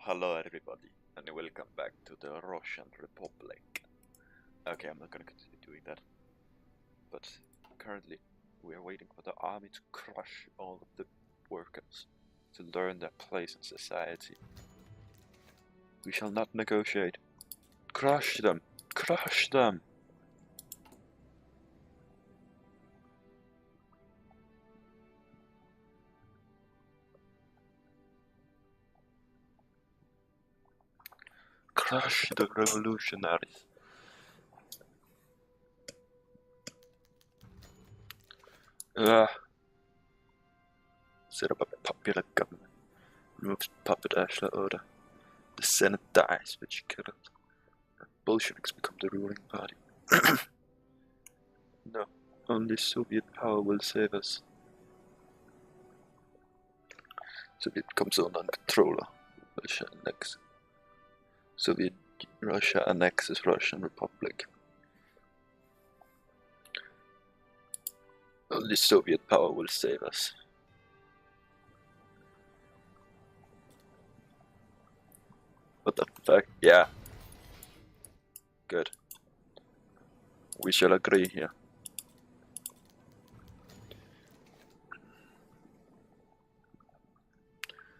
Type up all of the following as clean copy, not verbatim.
Hello everybody, and welcome back to the Russian Republic. Okay, I'm not gonna continue doing that. But currently, we are waiting for the army to crush all of the workers, to learn their place in society. We shall not negotiate. Crush them! Crush them! Crush the revolutionaries! Set up a popular government. Removes puppet Ashler order. The Senate dies, which killed it. Bolsheviks become the ruling party. No, only Soviet power will save us. Soviet comes on controller. Russia annexes. Soviet Russia annexes Russian Republic. Only Soviet power will save us. What the fuck? Yeah. Good. We shall agree here.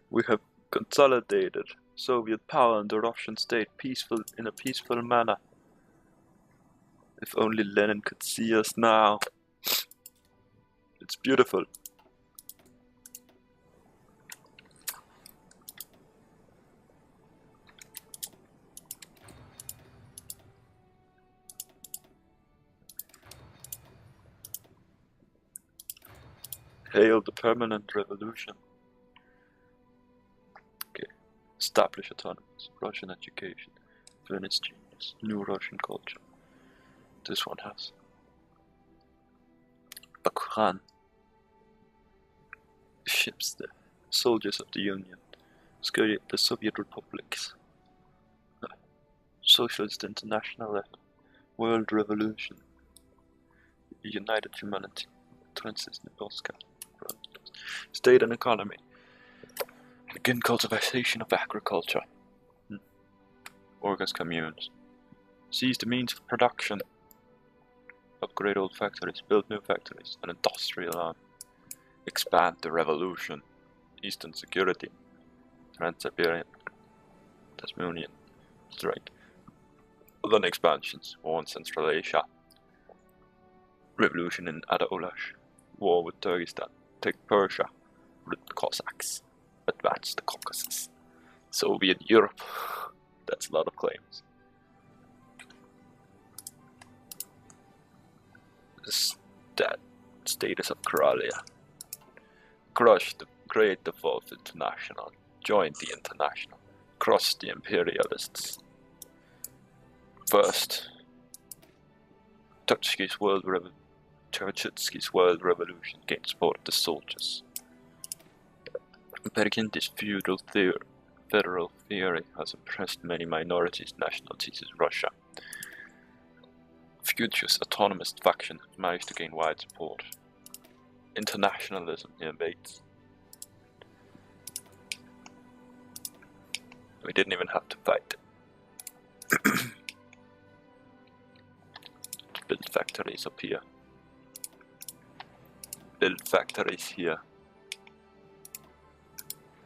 We have consolidated Soviet power in the Russian state in a peaceful manner. If only Lenin could see us now. It's beautiful. Hail the permanent revolution. Okay. Establish autonomous Russian education. Venice genius. New Russian culture. This one has. Bakuran. Ships the soldiers of the Union. The Soviet republics. Socialist International. World Revolution. United Humanity. Transnistria. State and economy. Begin cultivation of agriculture. Organize communes. Seize the means of production. Upgrade old factories. Build new factories. An industrial arm. Expand the revolution. Eastern security. Trans-Siberian. Tasmanian. Strike. Other expansions. War in Central Asia. Revolution in Adalash. War with Turkestan. Take Persia. Rid the Cossacks. Advance the Caucasus. Soviet Europe. That's a lot of claims. That status of Karelia. Crush the Great Devolved International. Join the International. Crush the imperialists. First, Trotsky's World Revolution gained support of the soldiers. Berkindi's federal theory has oppressed many minorities nationalities in Russia. Future's autonomous faction managed to gain wide support. Internationalism invades. We didn't even have to fight. Build factories up here. Build factories here.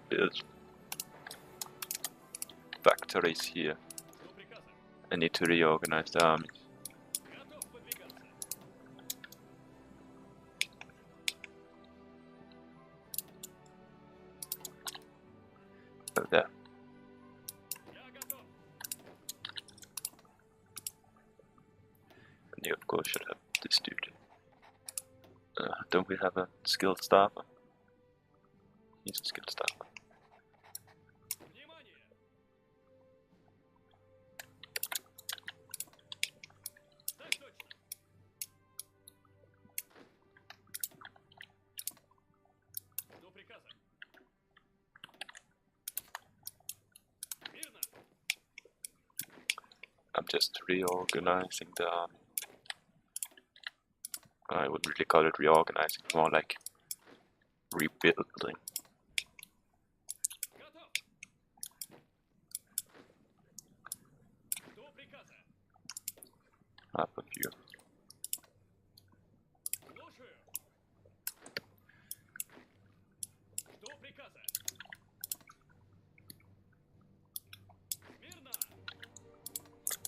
Build factories here. I need to reorganize the armies. Over there. And you of course should have this dude. Don't we have a skilled staffer? He's a skilled staffer. I'm just reorganizing the army. I wouldn't really call it reorganizing, more like rebuilding. Half of you.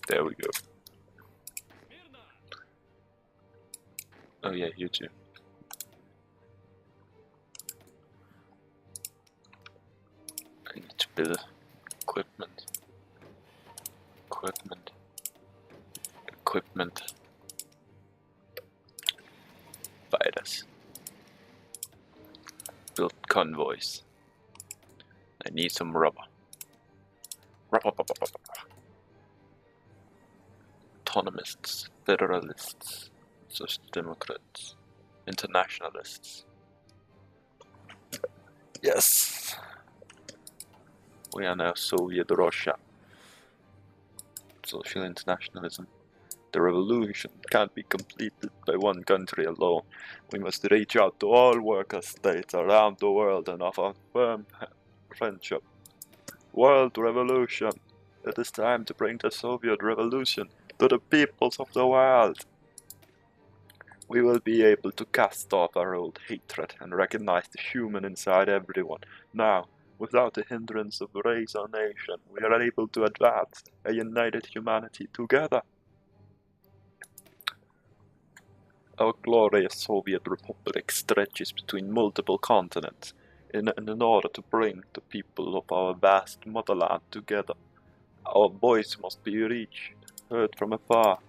There we go. Oh yeah, you too. I need to build equipment. Equipment. Fighters. Build convoys. I need some rubber. Autonomists, federalists, social democrats, internationalists. Yes! We are now Soviet Russia. Social internationalism. The revolution can't be completed by one country alone. We must reach out to all worker states around the world and offer firm friendship. World revolution. It is time to bring the Soviet revolution to the peoples of the world. We will be able to cast off our old hatred and recognize the human inside everyone. Now, without the hindrance of race or nation, we are able to advance a united humanity together. Our glorious Soviet Republic stretches between multiple continents in order to bring the people of our vast motherland together. Our voice must be reached, heard from afar.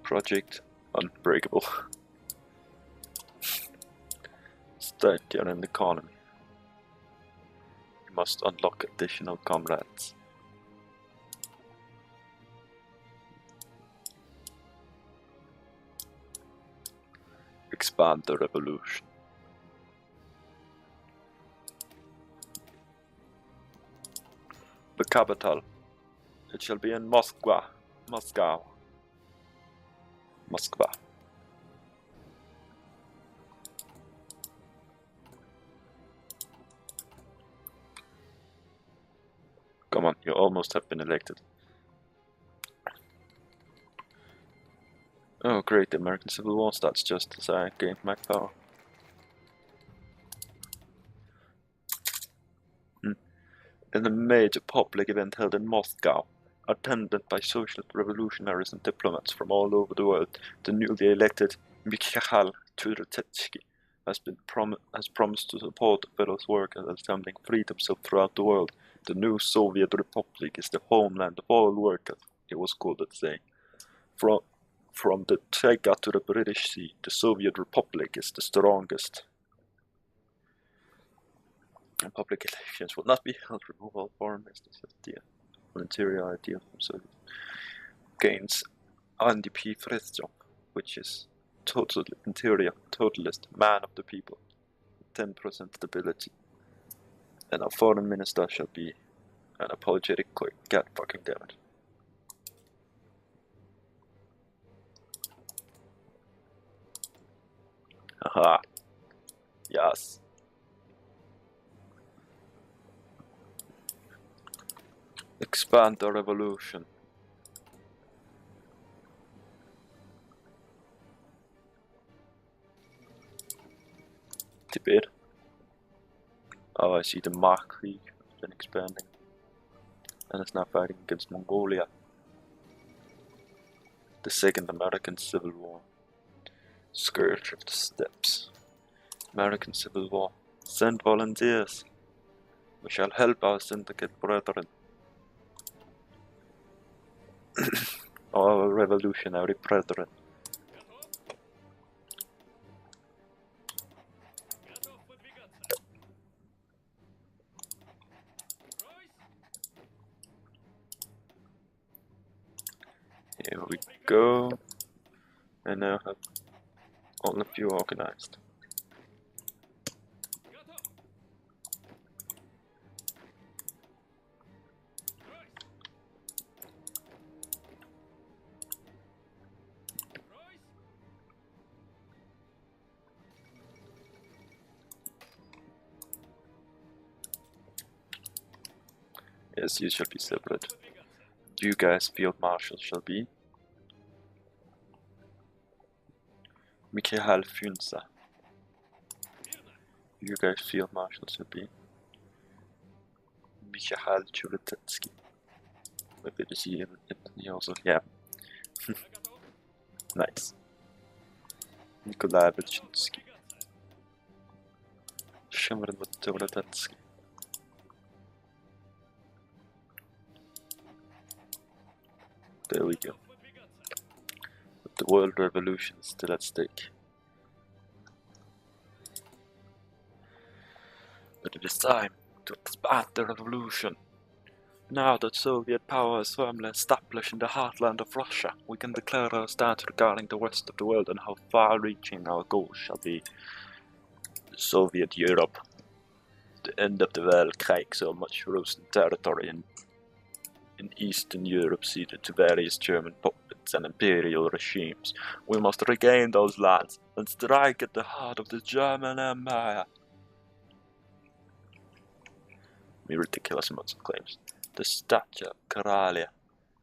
Project Unbreakable. Sturdier in the economy. We must unlock additional comrades. Expand the revolution. The capital. It shall be in Moscow. Moscow. Come on, you almost have been elected. Oh great, the American Civil War starts just as I gained my power. In a major public event held in Moscow, attended by social revolutionaries and diplomats from all over the world, the newly elected Mikhail Turetsky has promised to support fellow workers assembling freedoms throughout the world. The new Soviet Republic is the homeland of all workers, he was quoted saying. From the Taiga to the British Sea, the Soviet Republic is the strongest. And public elections will not be held. Remove all foreign ministers of the interior ideal from Soviet gains NDP Fredstrom, which is total interior, totalist, man of the people, 10% stability. And our foreign minister shall be an apologetic quick. God fucking damn it. Haha. Yes. Expand the revolution. Tibet. Oh, I see the Markrieg has been expanding. And is now fighting against Mongolia. The Second American Civil War. Scourge of the Steppes. American Civil War. Send volunteers. We shall help our syndicate brethren. Our revolutionary brethren. Here we go. I now have all of you organized. Yes, you shall be separate. You guys, field marshals, shall be Mikhail Funza. You guys field marshals would be Mikhail Chuletetsky. Maybe this year he also, yeah. Nice. Nikolai Belchinsky. Shimmerin Chuletetsky. There we go. But the world revolution is still at stake. But it is time to expand the revolution. Now that Soviet power is firmly established in the heartland of Russia, we can declare our stance regarding the rest of the world and how far-reaching our goals shall be. Soviet Europe. The end of the Weltkrieg, so much frozen territory in Eastern Europe ceded to various German puppets and imperial regimes. We must regain those lands and strike at the heart of the German Empire. Ridiculous amounts of claims. The statue of Karalia.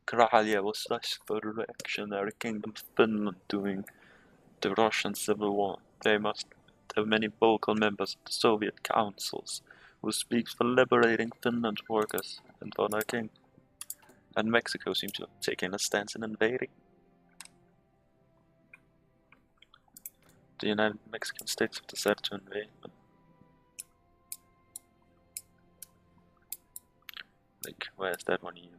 Karalia was thus for the reactionary kingdom of Finland during the Russian Civil War. They must have many vocal members of the Soviet councils who speaks for liberating Finland's workers and for their king. And Mexico seems to have taken a stance in invading. The United Mexican States have decided to invade. Like, where's that one even?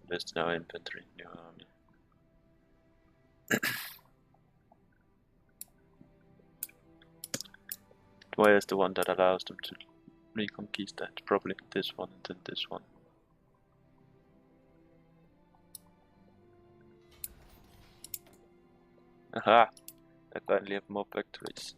There's no infantry, no army. Where's the one that allows them to reconquist that? Probably this one and then this one. Aha! I finally have more victories.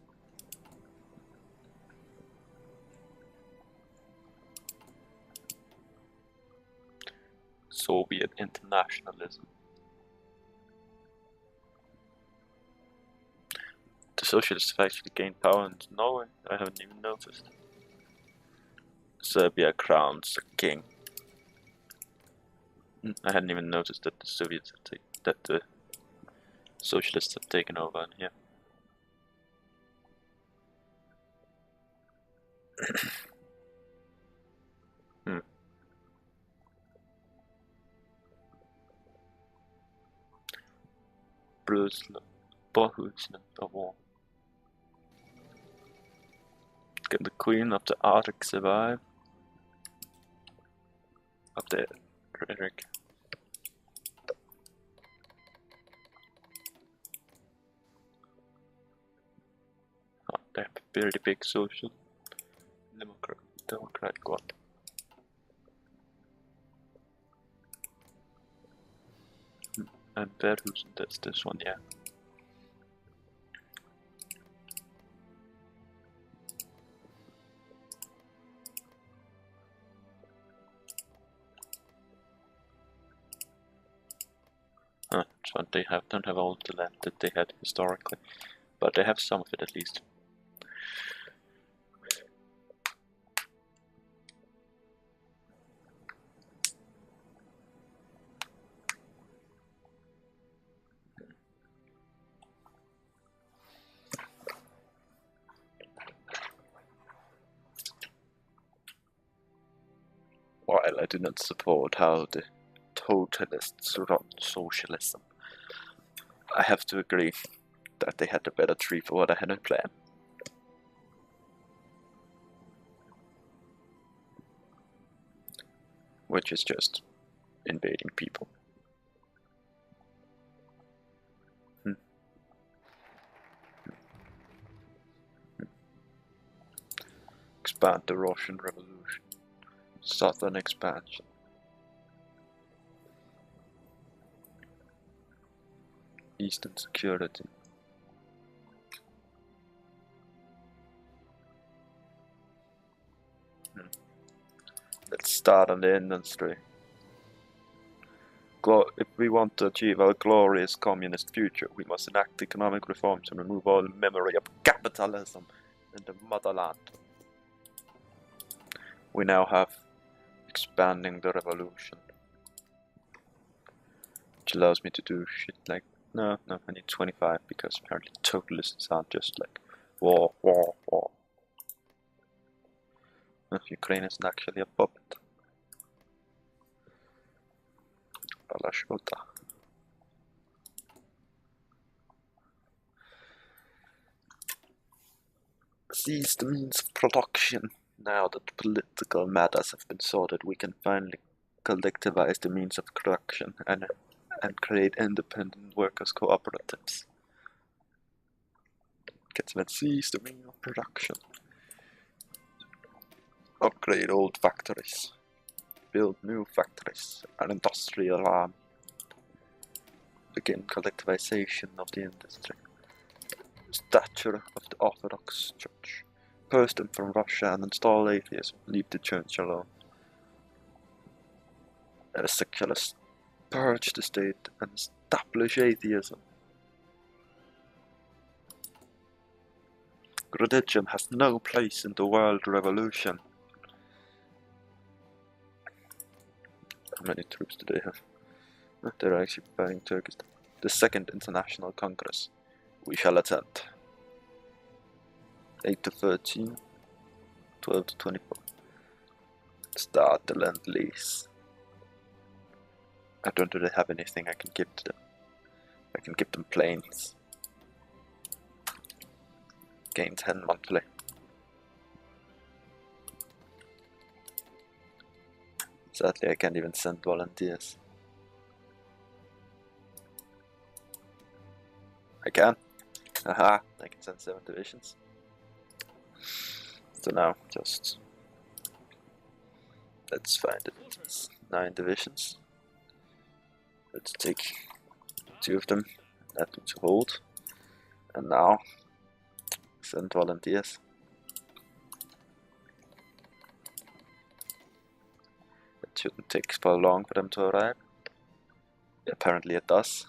Soviet internationalism. The socialists have actually gained power in Norway. I haven't even noticed. Serbia crowns a king. I hadn't even noticed that the Soviets have that the socialists have taken over in here. Bohuslen of war. Can the Queen of the Arctic survive? Up there, Frederick. Oh, they have a very big social democrat god. And Verhusen, that's this one, yeah. So they don't have all the land that they had historically, but they have some of it at least. While I do not support how the totalists run socialism, I have to agree that they had a better tree for what I had in plan. Which is just invading people. Expand the Russian Revolution. Southern expansion. Eastern security. Let's start on the industry. If we want to achieve our glorious communist future, we must enact economic reforms and remove all memory of capitalism in the motherland. We now have expanding the revolution. which allows me to do shit like, no, I need 25 because apparently totalists aren't just like war. Ukraine isn't actually a puppet. Balashota. Seize the means of production. Now that political matters have been sorted, we can finally collectivize the means of production and create independent workers' cooperatives. Seize the means of production. Upgrade old factories. Build new factories. An industrial arm. Begin collectivization of the industry. Stature of the Orthodox Church. Purge them from Russia and install atheism. Leave the church alone. Secularists. Purge the state and establish atheism. Religion has no place in the world revolution. How many troops do they have? They're actually fighting Turkestan. The Second International Congress. We shall attend. 8 to 13. 12 to 24. Start the Lend-Lease. I don't really have anything I can give to them. I can give them planes. Gain 10 monthly. Sadly, I can't even send volunteers. I can. Aha, I can send 7 divisions. So now, just let's find it. 9 divisions. Let's take 2 of them, add them to hold. And now, send volunteers. It shouldn't take so long for them to arrive. Apparently it does.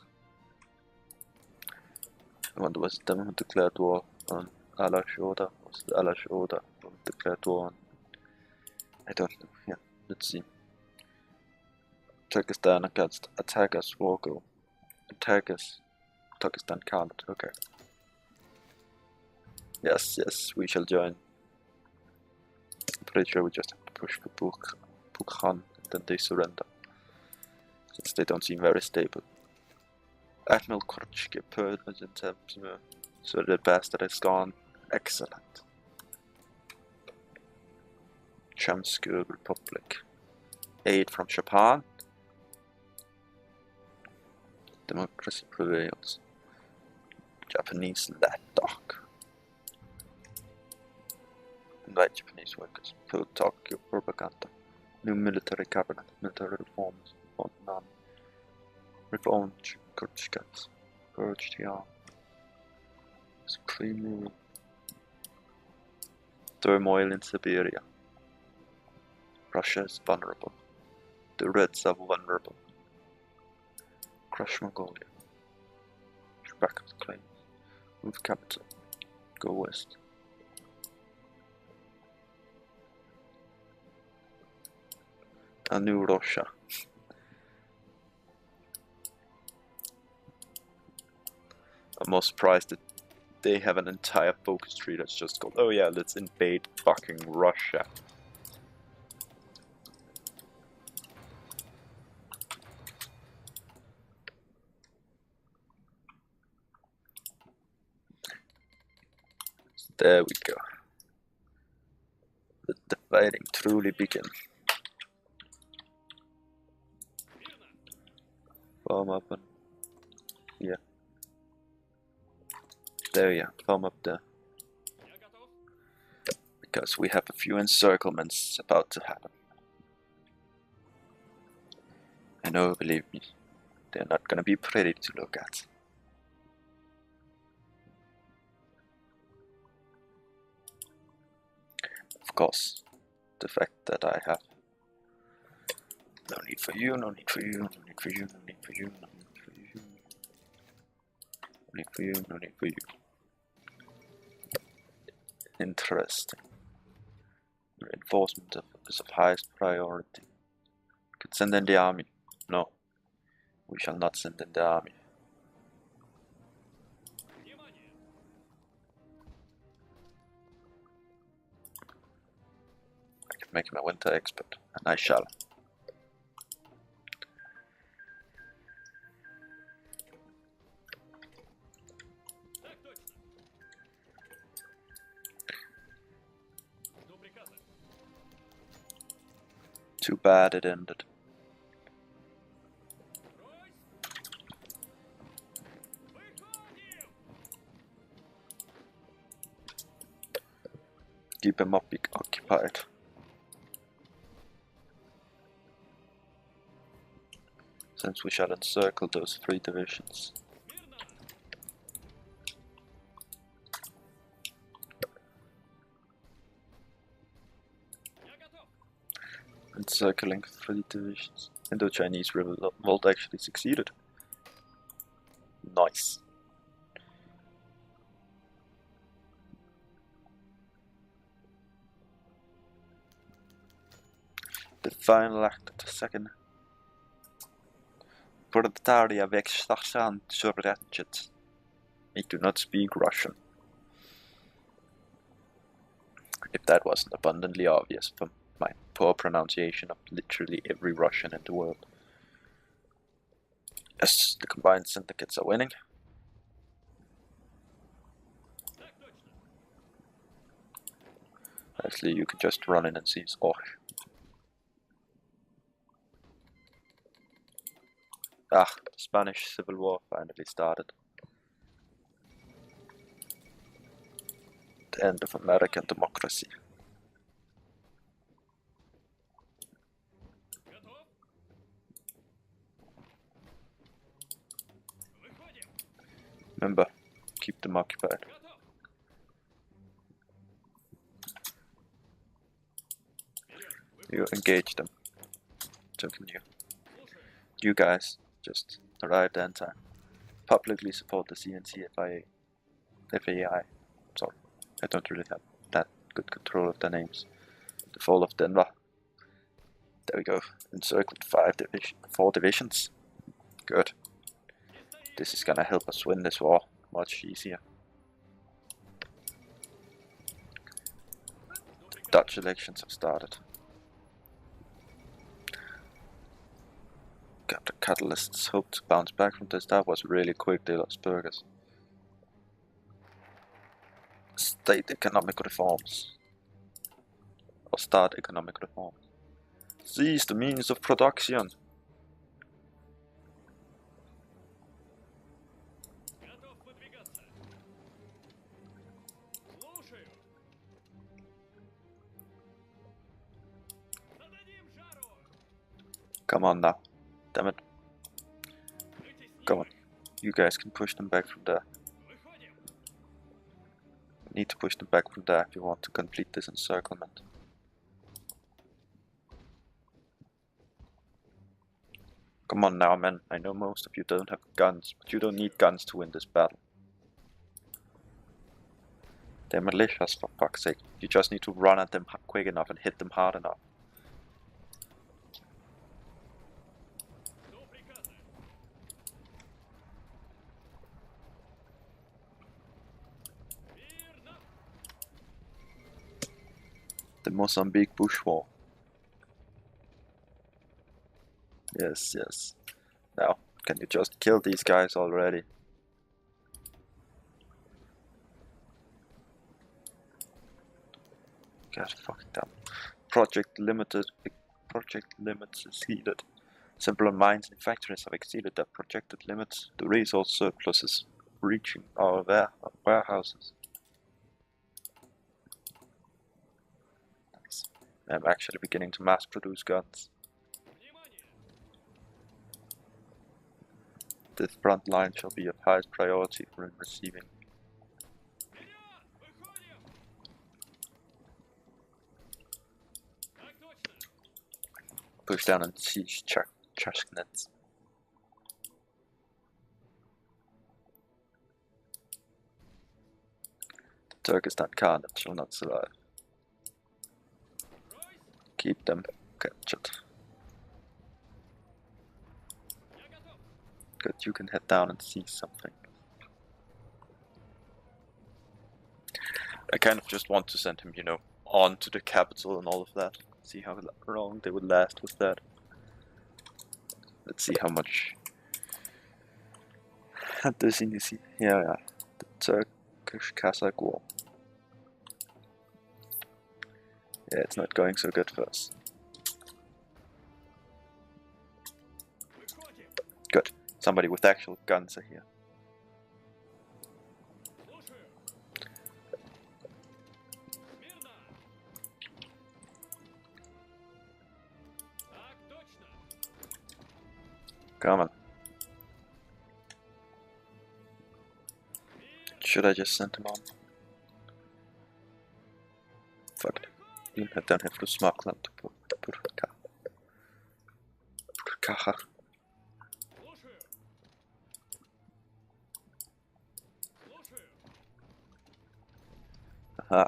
I wonder was it them who declared war on Alashoda? Was it Alashoda who declared war on? I don't know. Yeah, let's see. Turkestan against attackers war goal. Attackers. Turkestan can't. Okay. Yes, we shall join. I'm pretty sure we just have to push for Bukhan and then they surrender. Since they don't seem very stable. Admiral Korchke purged in Tempsmir, so the bastard is gone. Excellent. Chamskur Republic. Aid from Japan. Democracy prevails. Japanese lapdog. Invite Japanese workers. Pro Tokyo propaganda. New military cabinet. Military reforms. None. Reformed Kurchkats. Purged the army. Supreme rule. Turmoil in Siberia. Russia is vulnerable. The Reds are vulnerable. Crush Mongolia. Back of the claims. Move capital. Go west. A new Russia. I'm most surprised that they have an entire focus tree that's just called, oh yeah, let's invade fucking Russia. There we go. Let the fighting truly begin. Form up and yeah. There you are, form up there. Because we have a few encirclements about to happen. I know, believe me, they're not gonna be pretty to look at. Of course, the fact that I have no need for you, no need for you, no need for you, no need for you, no need for you, no need for you, no need for you. Interesting. Reinforcement is of highest priority. Could send in the army. No. We shall not send in the army. I can make him a winter expert, and I shall. Too bad it ended. Keep him occupied. Since we shall encircle those 3 divisions. Encircling 3 divisions. Indo-Chinese revolt actually succeeded. Nice. The final act of the second. Proletaria wegstarsaan Sovjetjet. I do not speak Russian. If that wasn't abundantly obvious from my poor pronunciation of literally every Russian in the world. Yes, the combined syndicates are winning. Actually, you can just run in and seize Orch. Ah, the Spanish Civil War finally started. The end of American democracy. Remember, keep them occupied. You engage them. So can you. You guys just arrived in time. Publicly support the CNC FAI. Sorry, I don't really have that good control of their names. The fall of Denver. There we go. Encircled 4 divisions. Good. This is gonna help us win this war much easier. Dutch elections have started. Got the catalysts hope to bounce back from this. That was really quick, they lost burgers. State economic reforms. Or start economic reforms. Seize the means of production. Come on now. Damn it. Come on. You guys can push them back from there. Need to push them back from there if you want to complete this encirclement. Come on now, men. I know most of you don't have guns, but you don't need guns to win this battle. They're militias, for fuck's sake. You just need to run at them quick enough and hit them hard enough. The Mozambique Bush War. Yes, yes. Now, can you just kill these guys already? God fucking damn. Project limits exceeded. Simpler mines and factories have exceeded their projected limits. The resource surplus is reaching our warehouses. Nice. I'm actually beginning to mass produce guns. This front line shall be of highest priority for receiving. Push down and siege Chashknets. The Turkestan Khanate shall not survive. Keep them captured. Good, you can head down and see something. I kind of just want to send him, you know, on to the capital and all of that. See how long they would last with that. Let's see how much. This in the yeah, the Turkish-Kazakh war. Yeah, it's not going so good for us. Good. Somebody with actual guns are here. Come on. Should I just send him on? Fuck it. You don't have to smuggle to Burkaha. Aha.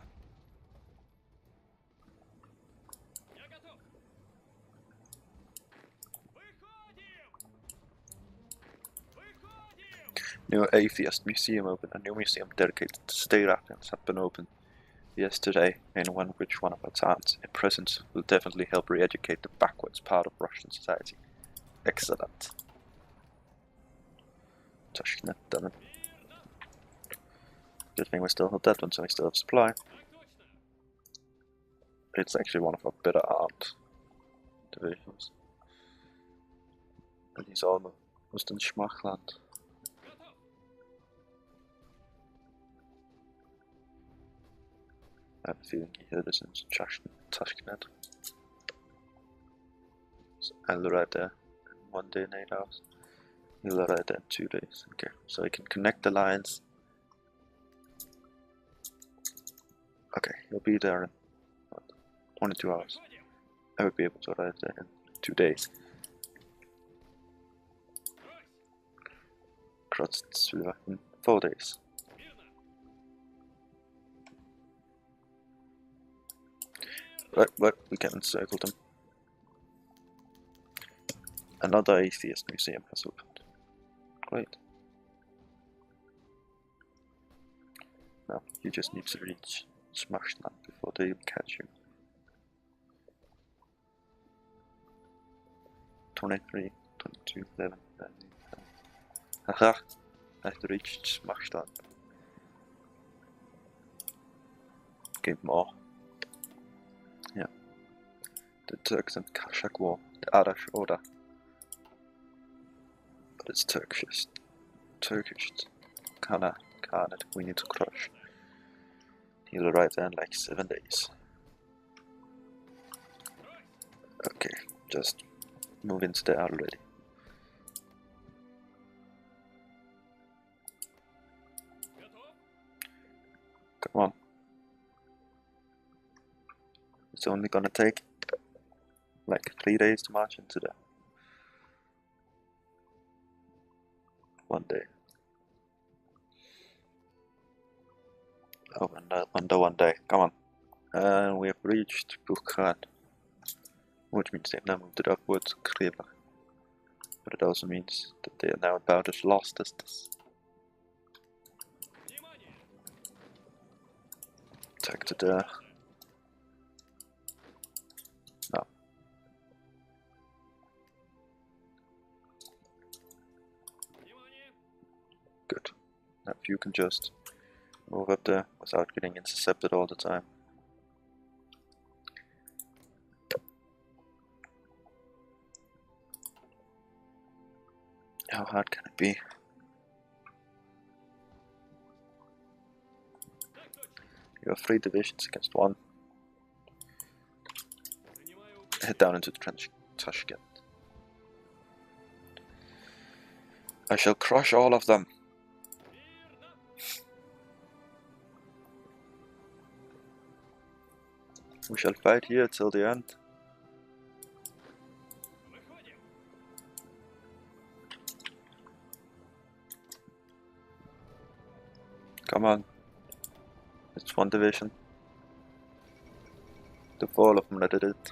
New Atheist Museum open. A new museum dedicated to state Afghans have been opened yesterday in one of our towns. A presence will definitely help re-educate the backwards part of Russian society. Excellent. Tashkent, damn it. Good thing we still have that one, so we still have supply. It's actually one of our better armed divisions. And he's almost in Schmachland. I have a feeling he heard us in Tashkent. So I'll arrive there in 1 day and 8 hours. He'll arrive there in 2 days. Okay, so he can connect the lines. Okay, he'll be there in 22 hours. I would be able to arrive there in 2 days. Krotz in 4 days. Right, we can encircle them. Another atheist museum has opened. Great. Now, you just need to reach Smashland before they catch you. 23, 22, 11, 19. Haha! I have reached Smashland. Give more. Yeah. The Turks and Kazakh War, the Arash Order. But it's Turkish. Khanate, we need to crush. He'll arrive there in like 7 days. Okay, just move into there already. Come on. It's only gonna take like 3 days to march into there. 1 day. Oh, under 1 day. Come on. And we have reached Bukhan, which means they've now moved it upwards, Kriva. But it also means that they are now about as lost as this. Attack to there. No. Good. Now if you can just move up there without getting intercepted all the time. How hard can it be? You have 3 divisions against 1. Head down into the Tashkent. I shall crush all of them. We shall fight here till the end. Come on. It's 1 division. The fall of them that did it.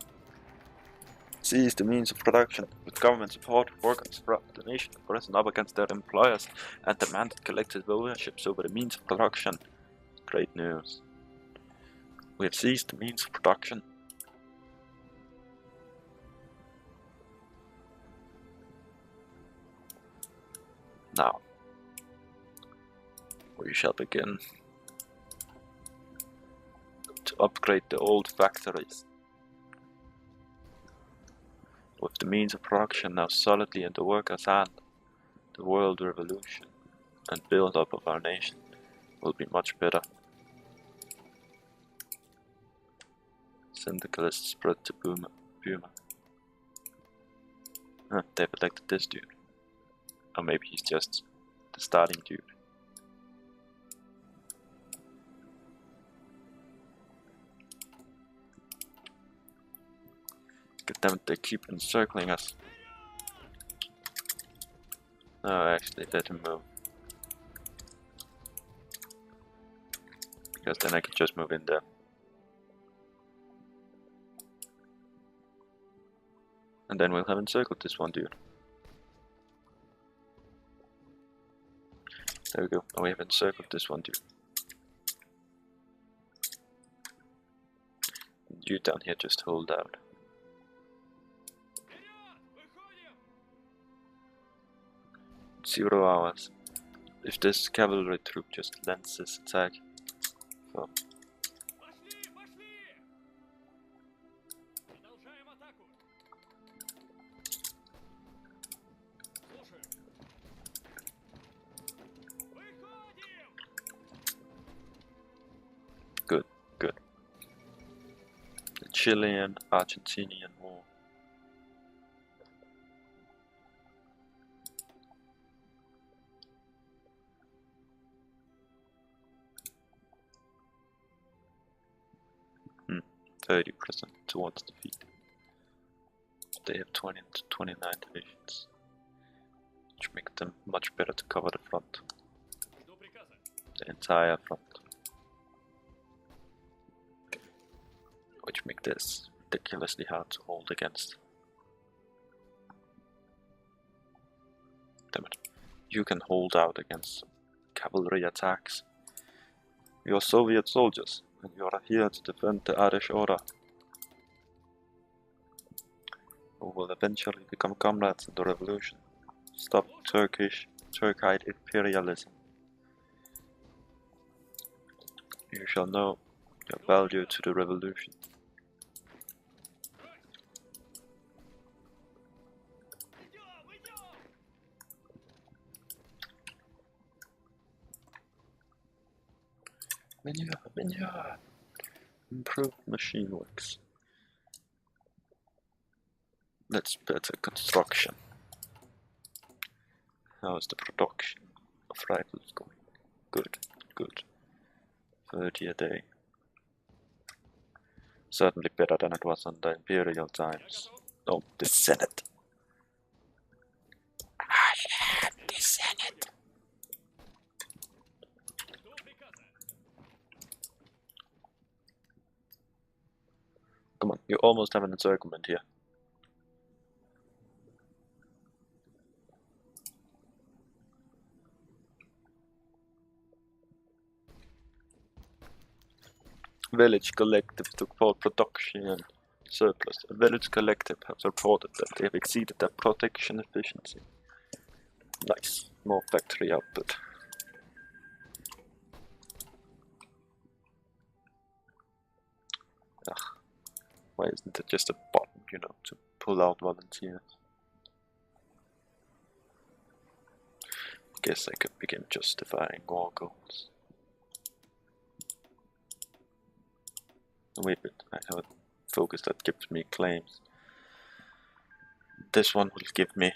seize the means of production. With government support, workers throughout the nation have risen up against their employers and demanded collective ownerships over the means of production. Great news. We have seized the means of production. Now, we shall begin to upgrade the old factories. With the means of production now solidly in the workers' hand, the world revolution and build-up of our nation will be much better. Syndicalists spread to Puma. They've elected this dude. Or maybe he's just the starting dude. God damn it, they keep encircling us. No, actually, let him move. Because then I can just move in there. And then we'll have encircled this one dude. There we go. Now we have encircled this one dude. And you down here just hold out. Zero hours. If this cavalry troop just lends this attack. So. Good, good. The Chilean-Argentinian War. Hmm, 30% towards defeat. They have 20 to 29 divisions, which make them much better to cover the front. The entire front. Which make this ridiculously hard to hold against. Damn it. You can hold out against cavalry attacks. You are Soviet soldiers, and you are here to defend the Irish order, who will eventually become comrades in the revolution. Stop Turkite imperialism. You shall know your value to the revolution. Manure. Improved machine works. That's better construction. How is the production of rifles going? Good, good. 30 a day. Certainly better than it was under imperial times. Oh, the Senate. I am the Senate. Come on, you almost have an encirclement here. Village Collective to report production surplus. A Village Collective has reported that they have exceeded their production efficiency. Nice, more factory output. Ugh. Why isn't it just a button, you know, to pull out volunteers? Guess I could begin justifying war goals. Wait a bit, I have a focus that gives me claims. This one will give me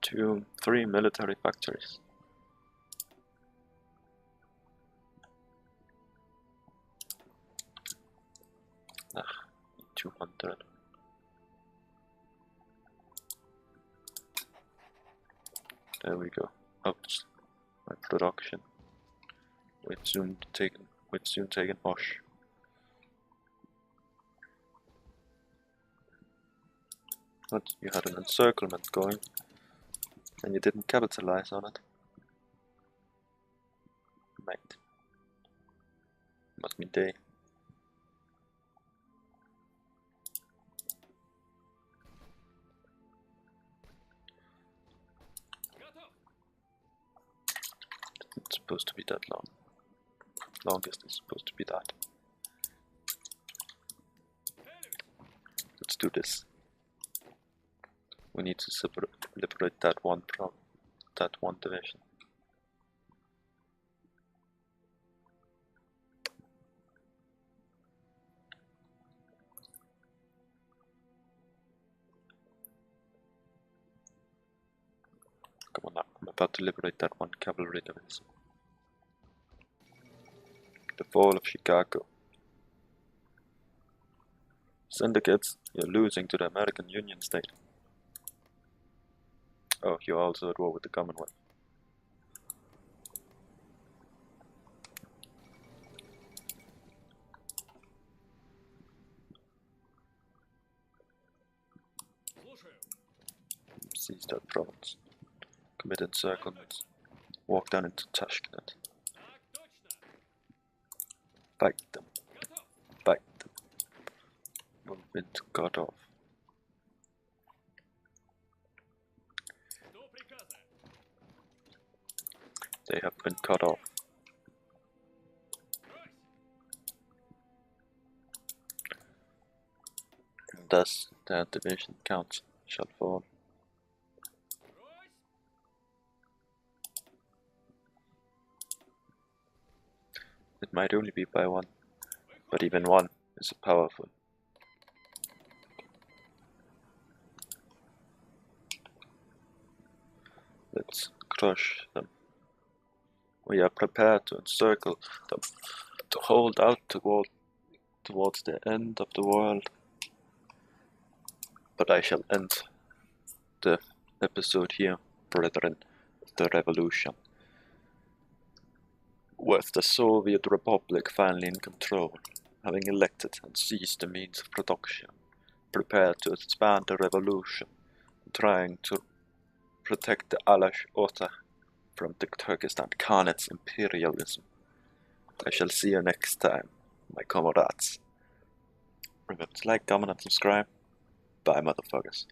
3 military factories. Ah, 200. There we go. Oops, my production. We've soon taken Bosch. But you had an encirclement going, and you didn't capitalize on it. Mate. Must be day. It's supposed to be that long. Longest is supposed to be that. Let's do this. We need to liberate that one division. Come on now, I'm about to liberate that one cavalry division. The fall of Chicago. Syndicates, you're losing to the American Union State. Oh, you're also at war with the Commonwealth. Seize that province. Commit encirclements. Walk down into Tashkent. Fight them. Fight them. You've been cut off. They have been cut off. And thus, their division count shall fall. It might only be by one, but even one is powerful. Let's crush them. We are prepared to encircle them, to hold out towards the end of the world. But I shall end the episode here, brethren, the revolution. With the Soviet Republic finally in control, having elected and seized the means of production, prepared to expand the revolution, trying to protect the Alash Ota from the Turkestan Khanate's imperialism. I shall see you next time, my comrades. Remember to like, comment and subscribe. Bye, motherfuckers.